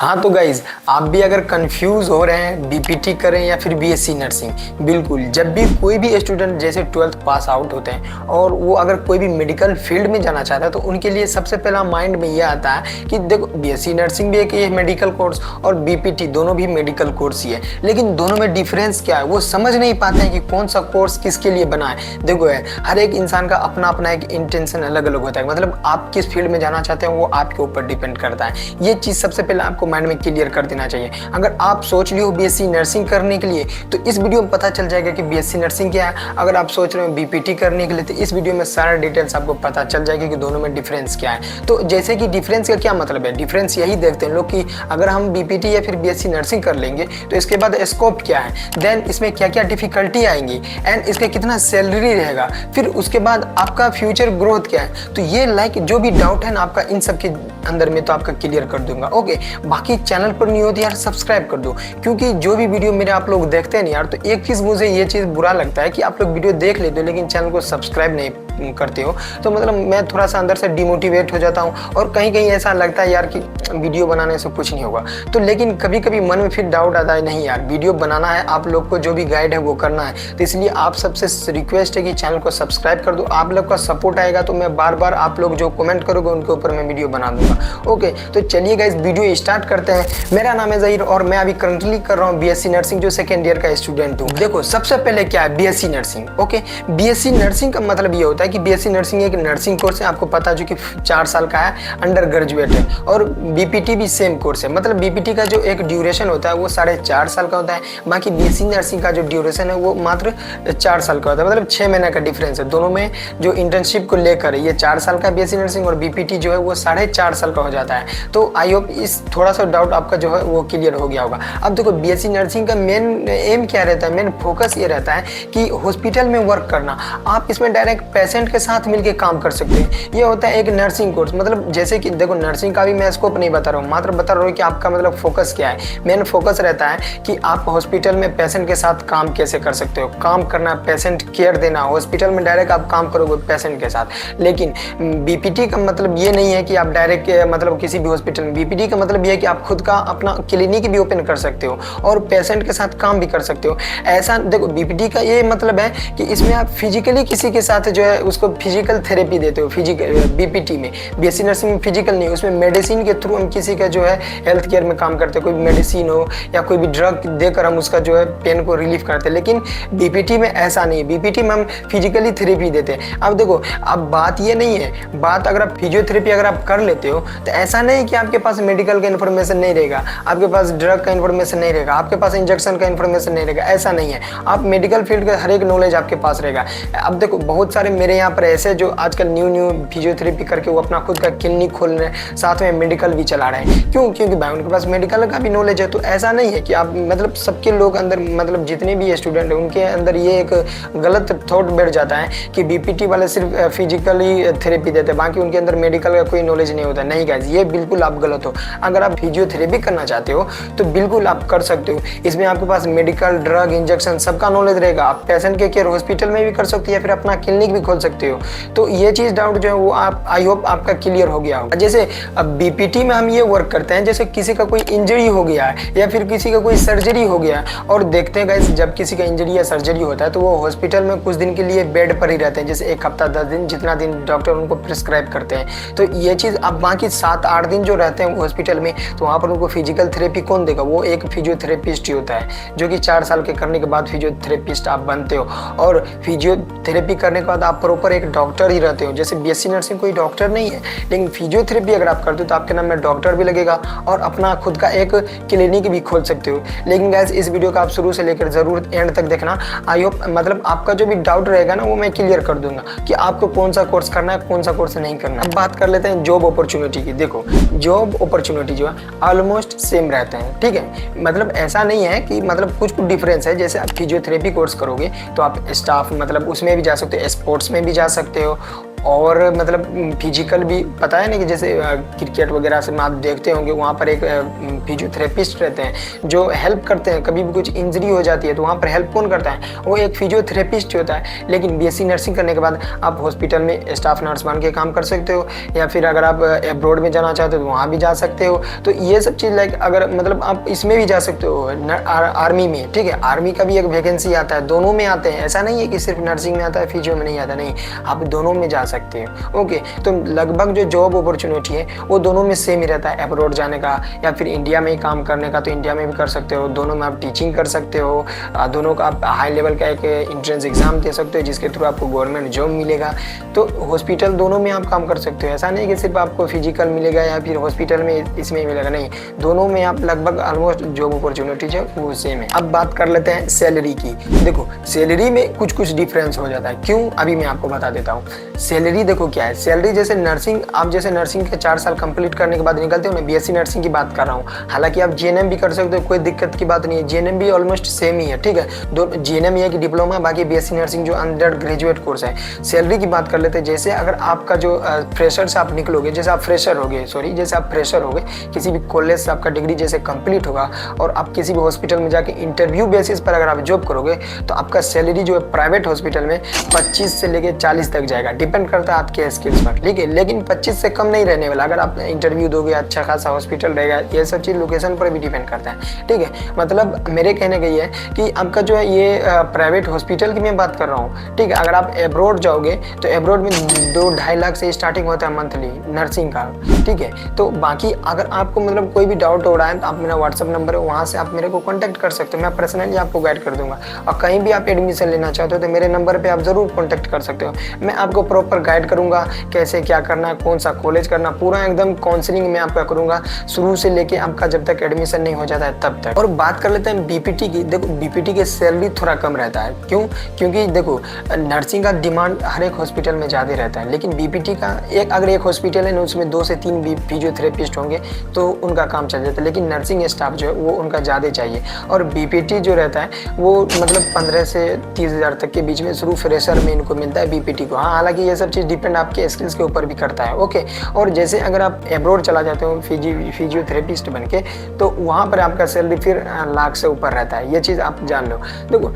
हाँ तो गाइज, आप भी अगर कंफ्यूज हो रहे हैं बीपीटी करें या फिर बीएससी नर्सिंग, बिल्कुल जब भी कोई भी स्टूडेंट जैसे 12th पास आउट होते हैं और वो अगर कोई भी मेडिकल फील्ड में जाना चाहता है तो उनके लिए सबसे पहला माइंड में ये आता है कि देखो बीएससी नर्सिंग भी एक मेडिकल कोर्स और बीपीटी दोनों भी मेडिकल कोर्स ही है, लेकिन दोनों में डिफरेंस क्या है वो समझ नहीं पाते हैं कि कौन सा कोर्स किसके लिए बना है। देखो हर एक इंसान का अपना अपना एक इंटेंशन अलग अलग होता है, मतलब आप किस फील्ड में जाना चाहते हैं वो आपके ऊपर डिपेंड करता है। ये चीज़ सबसे पहले आपको माइंड में क्लियर कर देना चाहिए। अगर आप सोच लियो बीएससी नर्सिंग करने के लिए तो इस वीडियो में पता चल जाएगा कि बीएससी नर्सिंग क्या है। अगर आप सोच रहे हो बीपीटी करने के लिए तो इस वीडियो में सारा डिटेल्स आपको पता चल जाएगा कि दोनों में डिफरेंस क्या है। तो जैसे कि डिफरेंस का क्या मतलब है, डिफरेंस यही देखते हैं लोग कि अगर हम बीपीटी या फिर बीएससी नर्सिंग कर लेंगे तो इसके बाद स्कोप क्या है, देन इसमें क्या क्या डिफिकल्टी आएंगी एंड इसका कितना सैलरी रहेगा, फिर उसके बाद आपका फ्यूचर ग्रोथ क्या है। तो ये जो भी डाउट है ना आपका इन सब के अंदर में तो आपका क्लियर कर दूंगा। ओके, बाकी चैनल पर नहीं होती यार सब्सक्राइब कर दो, क्योंकि जो भी वीडियो मेरे आप लोग देखते हैं ना यार, तो एक चीज़ मुझे ये चीज़ बुरा लगता है कि आप लोग वीडियो देख लेते हो लेकिन चैनल को सब्सक्राइब नहीं करते हो, तो मतलब मैं थोड़ा सा अंदर से डिमोटिवेट हो जाता हूँ और कहीं कहीं ऐसा लगता है यार कि वीडियो बनाने से कुछ नहीं होगा। तो लेकिन कभी कभी मन में फिर डाउट आता है नहीं यार वीडियो बनाना है, आप लोग को जो भी गाइड है वो करना है, तो इसलिए आप सबसे रिक्वेस्ट है कि चैनल को सब्सक्राइब कर दो। आप लोग का सपोर्ट आएगा तो मैं बार बार आप लोग जो कमेंट करोगे उनके ऊपर मैं वीडियो बना दूंगा। ओके, तो चलिए गाइस वीडियो स्टार्ट करते हैं। मेरा नाम है ज़हीर और मैं अभी करंटली कर रहा हूँ बीएससी नर्सिंग, जो सेकेंड ईयर का स्टूडेंट हूँ। देखो सबसे पहले क्या है BSc nursing. Okay, BSc nursing का मतलब ये होता है कि बीएससी नर्सिंग एक नर्सिंग कोर्स है, आपको पता है, जो कि 4 साल का है, अंडर ग्रेजुएट है, और बीपीटी भी सेम कोर्स है। मतलब बीपीटी का जो एक ड्यूरेशन होता है वो 4.5 साल का होता है, बाकी बीएससी नर्सिंग का जो ड्यूरेशन है वो मात्र 4 साल का होता है, मतलब 6 महीने का डिफरेंस है दोनों में। जो इंटर्नशिप को लेकर ये 4 साल का बीएससी नर्सिंग और बीपीटी जो है वो 4.5 साल का हो जाता है। तो आई होप इस थोड़ा सा डाउट आपका जो है वो क्लियर हो गया होगा। अब देखो बीएससी नर्सिंग का मेन एम क्या रहता है, मेन फोकस ये रहता है कि हॉस्पिटल में वर्क करना। आप इसमें डायरेक्ट पेशेंट के साथ मिलकर काम कर सकते हैं। ये होता है एक नर्सिंग कोर्स। मतलब जैसे कि देखो नर्सिंग का भी मैं स्कोप नहीं बता रहा हूँ, मात्र बता रहा हूँ कि आपका मतलब फोकस क्या है। मेन फोकस रहता है कि आप हॉस्पिटल में पेशेंट के साथ काम कैसे कर सकते हो, काम करना, पेशेंट केयर देना, हॉस्पिटल में डायरेक्ट आप काम करोगे पेशेंट के साथ। लेकिन बीपीटी का मतलब ये नहीं है कि आप डायरेक्ट मतलब किसी भी हॉस्पिटल में, बीपीटी का मतलब ये है कि आप खुद का अपना क्लिनिक भी ओपन कर सकते हो और पेशेंट के साथ काम भी कर सकते हो। ऐसा देखो बीपीटी का ये मतलब है कि इसमें आप फिजिकली किसी के साथ जो है उसको फिजिकल थेरेपी देते हो। फिजिकल बीपीटी में, बीएससी नर्सिंग में फिजिकल नहीं, उसमें मेडिसिन के थ्रू हम किसी का जो है हेल्थ केयर में काम करते हैं। कोई मेडिसिन हो या कोई भी ड्रग देकर हम उसका जो है पेन को रिलीफ करते हैं, लेकिन बीपीटी में ऐसा नहीं है। बीपीटी में हम फिजिकली थेरेपी देते हैं। अब देखो अब बात ये नहीं है, बात अगर आप फिजियोथेरेपी अगर आप कर लेते हो तो ऐसा नहीं कि आपके पास मेडिकल का इन्फॉर्मेशन नहीं रहेगा, आपके पास ड्रग का इन्फॉर्मेशन नहीं रहेगा, आपके पास इंजेक्शन का इन्फॉर्मेशन नहीं रहेगा, ऐसा नहीं है। आप मेडिकल फील्ड का हर एक नॉलेज आपके पास रहेगा। अब देखो बहुत सारे मेरे यहाँ पर ऐसे जो आजकल न्यू फिजियोथेरेपी करके वो अपना खुद का क्लिनिक खोल रहे हैं, साथ में मेडिकल भी चला रहे हैं। क्योंकि भाई उनके पास मेडिकल का भी नॉलेज है। तो ऐसा नहीं है कि आप मतलब सबके लोग अंदर, मतलब जितने भी स्टूडेंट हैं उनके अंदर ये एक गलत थॉट बैठ जाता है कि बीपीटी वाले सिर्फ फिजिकली थेरेपी देते हैं, बाकी उनके अंदर मेडिकल का कोई नॉलेज नहीं होता। नहीं गाइस, ये बिल्कुल आप गलत हो। अगर आप फिजियोथेरेपी करना चाहते हो तो बिल्कुल आप कर सकते हो। इसमें आपके पास मेडिकल, ड्रग, इंजेक्शन सबका नॉलेज रहेगा। आप पेशेंट के केयर हॉस्पिटल में भी कर सकते हो या फिर अपना क्लिनिक भी खोल सकते हो। तो ये चीज़ डाउट जो है वो आप आई होप आपका क्लियर हो गया होगा। जैसे अब बीपीटी में हम ये वर्क करते हैं, जैसे किसी का कोई इंजरी हो गया है या फिर किसी का कोई सर्जरी हो गया है, और देखते हैं गाइस जब किसी का इंजरी या सर्जरी होता है तो वो हॉस्पिटल में कुछ दिन के लिए बेड पर ही रहते हैं, जैसे 1 हफ्ता 10 दिन, जितना दिन डॉक्टर उनको प्रिस्क्राइब करते हैं। तो ये चीज़ अब बाकी 7-8 दिन जो रहते हैं हॉस्पिटल में, तो वहाँ पर उनको फिजिकल थेरेपी कौन देगा? वो एक फिजियोथेरेपिस्ट ही होता है, जो कि 4 साल के करने के बाद फिजियोथेरेपिस्ट आप बनते हो। और फिजियोथेरेपी करने के बाद आप प्रॉपर एक डॉक्टर ही रहते हो। जैसे बीएससी नर्सिंग कोई डॉक्टर नहीं है, लेकिन फिजियोथेरेपी अगर आप करते हो तो आपके नाम में डॉक्टर भी लगेगा और अपना खुद का एक क्लिनिक भी खोल सकते हो। लेकिन गाइस इस वीडियो का आप शुरू से लेकर जरूर एंड तक देखना। आई होप मतलब आपका जो भी डाउट रहेगा ना वो मैं क्लियर कर दूंगा कि आपको कौन सा कोर्स करना है, कौन सा कोर्स नहीं करना। अब बात कर लेते हैं जॉब अपॉर्चुनिटी की। देखो जॉब अपॉर्चुनिटी जो है ऑलमोस्ट सेम रहते हैं, ठीक है। मतलब ऐसा नहीं है कि मतलब कुछ डिफरेंस है। जैसे आप फिजियोथेरेपी कोर्स करोगे तो आप स्टाफ मतलब उसमें भी जा सकते हो, स्पोर्ट्स में भी जा सकते हो, और मतलब फिजिकल भी पता है ना कि जैसे क्रिकेट वगैरह से आप देखते होंगे, वहाँ पर एक फिजियोथेरेपिस्ट रहते हैं जो हेल्प करते हैं। कभी भी कुछ इंजरी हो जाती है तो वहाँ पर हेल्प कौन करता है? वो एक फिजियोथेरेपिस्ट होता है। लेकिन बीएससी नर्सिंग करने के बाद आप हॉस्पिटल में स्टाफ नर्स बन के काम कर सकते हो, या फिर अगर आप अब्रॉड में जाना चाहते हो तो वहाँ भी जा सकते हो। तो ये सब चीज़ लाइक अगर मतलब आप इसमें भी जा सकते हो आर्मी में, ठीक है। आर्मी का भी एक वैकेंसी आता है, दोनों में आते हैं। ऐसा नहीं है कि सिर्फ नर्सिंग में आता है फिजियो में नहीं आता, नहीं, आप दोनों में जा सकते हो। ओके, तो लगभग जो जॉब अपॉर्चुनिटी है वो दोनों में सेम ही रहता है। अब्रॉड जाने का या फिर इंडिया में ही काम करने का तो इंडिया में भी कर सकते हो, दोनों में आप टीचिंग कर सकते हो, दोनों का आप हाई लेवल का एक एंट्रेंस एग्जाम दे सकते हो जिसके थ्रू आपको गवर्नमेंट जॉब मिलेगा। तो हॉस्पिटल दोनों में आप काम कर सकते हो। ऐसा नहीं कि सिर्फ आपको फिजिकल मिलेगा या फिर हॉस्पिटल में इसमें मिलेगा, नहीं, दोनों में आप लगभग ऑलमोस्ट जॉब अपॉर्चुनिटीज है वो सेम है। अब बात कर लेते हैं सैलरी की। देखो सैलरी में कुछ कुछ डिफरेंस हो जाता है। क्यों? अभी मैं आपको बता देता हूँ। सैलरी देखो क्या है, सैलरी जैसे नर्सिंग, आप जैसे नर्सिंग के 4 साल कंप्लीट करने के बाद निकलते हो ना, बीएससी नर्सिंग की बात कर रहा हूँ। हालांकि आप जीएनएम भी कर सकते हो, कोई दिक्कत की बात नहीं है, जीएनएम भी ऑलमोस्ट सेम ही है, ठीक है। दो जीएनएम ये कि डिप्लोमा, बाकी बीएससी नर्सिंग जो अंडर ग्रेजुएट कोर्स है। सैलरी की बात कर लेते हैं। जैसे अगर आपका जो फ्रेशर से आप निकलोगे, जैसे आप फ्रेशर हो गए, सॉरी, जैसे आप फ्रेशर हो गए किसी भी कॉलेज से, आपका डिग्री जैसे कंप्लीट होगा और आप किसी भी हॉस्पिटल में जाके इंटरव्यू बेसिस पर अगर आप जॉब करोगे तो आपका सैलरी जो है प्राइवेट हॉस्पिटल में 25 से लेके 40 तक जाएगा, डिपेंड करता है आपके स्किल्स पर, ठीक है। लेकिन 25 से कम नहीं रहने वाला। अगर आप इंटरव्यू दोगे, अच्छा खासा हॉस्पिटल रहेगा, ये सब चीज़ लोकेशन पर भी डिपेंड करता है, ठीक है। मतलब मेरे कहने का ये है कि आपका जो है ये प्राइवेट हॉस्पिटल की मैं बात कर रहा हूँ, ठीक है। अगर आप एब्रॉड जाओगे तो एब्रॉड में 2-2.5 लाख से स्टार्टिंग होता है मंथली नर्सिंग का, ठीक है। तो बाकी अगर आपको मतलब कोई भी डाउट हो रहा है तो आप मेरा व्हाट्सअप नंबर है, वहाँ से आप मेरे को कॉन्टैक्ट कर सकते हो, मैं पर्सनली आपको गाइड कर दूंगा। और कहीं भी आप एडमिशन लेना चाहते हो तो मेरे नंबर पे आप ज़रूर कॉन्टैक्ट कर सकते हो, मैं आपको प्रॉपर गाइड करूंगा कैसे क्या करना है, कौन सा कॉलेज करना, पूरा एकदम काउंसलिंग में आपका करूंगा, शुरू से लेके आपका जब तक एडमिशन नहीं हो जाता है तब तक। और बात कर लेते हैं बीपीटी की। देखो बीपीटी की सैलरी थोड़ा कम रहता है। क्यों? क्योंकि देखो नर्सिंग का डिमांड हर एक हॉस्पिटल में ज़्यादा रहता है, लेकिन बीपीटी का अगर एक हॉस्पिटल है ना उसमें 2 से 3 फिजियोथेरेपिस्ट होंगे तो उनका काम चल जाता है, लेकिन नर्सिंग स्टाफ जो है वो उनका ज़्यादा चाहिए। और बीपीटी जो रहता है वो मतलब 15 से 30 हज़ार तक के बीच में शुरू फ्रेशर में इनको मिलता है बीपीटी को। हाँ, हालांकि ये सब चीज़ डिपेंड आपके स्किल्स के ऊपर भी करता है, ओके। और जैसे अगर आप एब्रॉड चला जाते हो फिजियोथेरेपिस्ट बन के तो वहाँ पर आपका सैलरी फिर लाख से ऊपर रहता है, ये चीज़ आप जान लो। देखो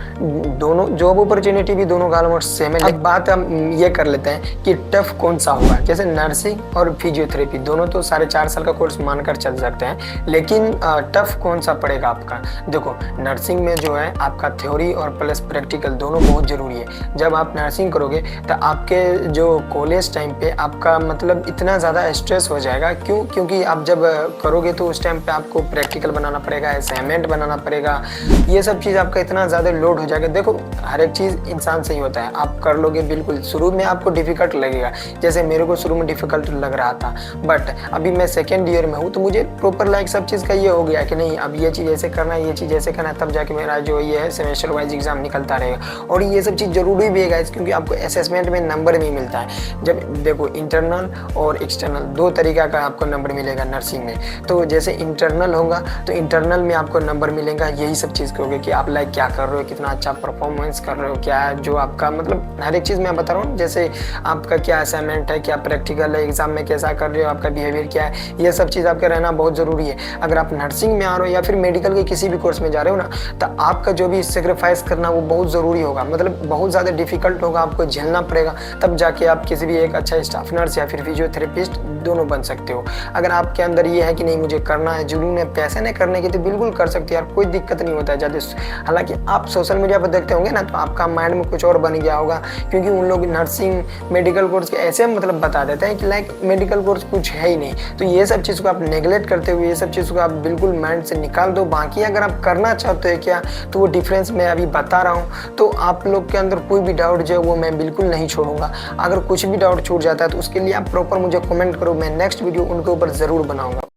दोनों जॉब अपॉर्चुनिटी भी दोनों का ऑलमोस्ट सेम है। एक बात हम ये कर लेते हैं कि टफ कौन सा होगा। जैसे नर्सिंग और फिजियोथेरेपी दोनों तो 4.5 साल का कोर्स मानकर चल सकते हैं, लेकिन टफ कौन सा पड़ेगा आपका? देखो नर्सिंग में जो है आपका थ्योरी और प्लस प्रैक्टिकल दोनों बहुत ज़रूरी है। जब आप नर्सिंग करोगे तो आपके जो कॉलेज टाइम पे आपका मतलब इतना ज़्यादा स्ट्रेस हो जाएगा। क्यों? क्योंकि आप जब करोगे तो उस टाइम पे आपको प्रैक्टिकल बनाना पड़ेगा, असाइनमेंट बनाना पड़ेगा, ये सब चीज़ आपका इतना ज़्यादा लोड हो जाएगा। देखो हर एक चीज़ इंसान से ही होता है, आप कर लोगे बिल्कुल, शुरू में आपको डिफ़िकल्ट लगेगा। जैसे मेरे को शुरू में डिफ़िकल्ट लग रहा था, बट अभी मैं सेकेंड ईयर में हूँ तो मुझे प्रॉपर लाइक सब चीज़ का ये हो गया कि नहीं अब ये चीज़ ऐसे करना है, ये चीज़ ऐसे करना है, तब जाके मेरा जो ये है सेमेस्टर वाइज एग्जाम निकलता रहेगा। और ये सब चीज़ जरूरी भी है क्योंकि आपको असेसमेंट में नंबर भी मिलता है। जब देखो इंटरनल और एक्सटर्नल 2 तरीका का आपको नंबर मिलेगा नर्सिंग में। तो जैसे इंटरनल होगा तो इंटरनल में आपको नंबर मिलेगा यही सब चीज़ के होगा कि आप लाइक क्या कर रहे हो, कितना अच्छा परफॉर्मेंस कर रहे हो, क्या जो आपका मतलब हर एक चीज़ मैं बता रहा हूँ। जैसे आपका क्या असाइनमेंट है, क्या प्रैक्टिकल है, एग्जाम में कैसा कर रहे हो, आपका बिहेवियर क्या है, ये सब चीज़ आपका रहना बहुत ज़रूरी है। अगर आप नर्सिंग में आ रहे हो या फिर मेडिकल के किसी भी कोर्स में जा रहे हो ना, तो आपका जो भी सेक्रीफाइस करना वो बहुत ज़रूरी होगा, मतलब बहुत ज़्यादा डिफिकल्ट होगा, आपको झेलना पड़ेगा, तब जाके आप किसी भी एक अच्छा स्टाफ नर्स या फिर फिजियोथेरेपिस्ट दोनों बन सकते हो। अगर आपके अंदर ये है कि नहीं मुझे करना है, जुनून है पैसे नहीं करने की, तो बिल्कुल कर सकते हो यार, कोई दिक्कत नहीं होता है ज़्यादा। हालांकि आप सोशल मीडिया पर देखते होंगे ना तो आपका माइंड में कुछ और बन गया होगा, क्योंकि उन लोग नर्सिंग मेडिकल कोर्स के ऐसे मतलब बता देते हैं कि लाइक मेडिकल कोर्स कुछ है ही नहीं। तो ये सब चीज़ को आप नेगलेक्ट करते हुए ये सब चीज़ को आप बिल्कुल माइंड से निकाल दो। बाकी अगर आप करना चाहते हो क्या तो वो डिफरेंस मैं अभी बता रहा हूँ, तो आप लोग के अंदर कोई भी डाउट जो है वो मैं बिल्कुल नहीं छोड़ूंगा। अगर कुछ भी डाउट छूट जाता है तो उसके लिए आप प्रॉपर मुझे कमेंट करो, मैं नेक्स्ट वीडियो उनके ऊपर ज़रूर बनाऊंगा।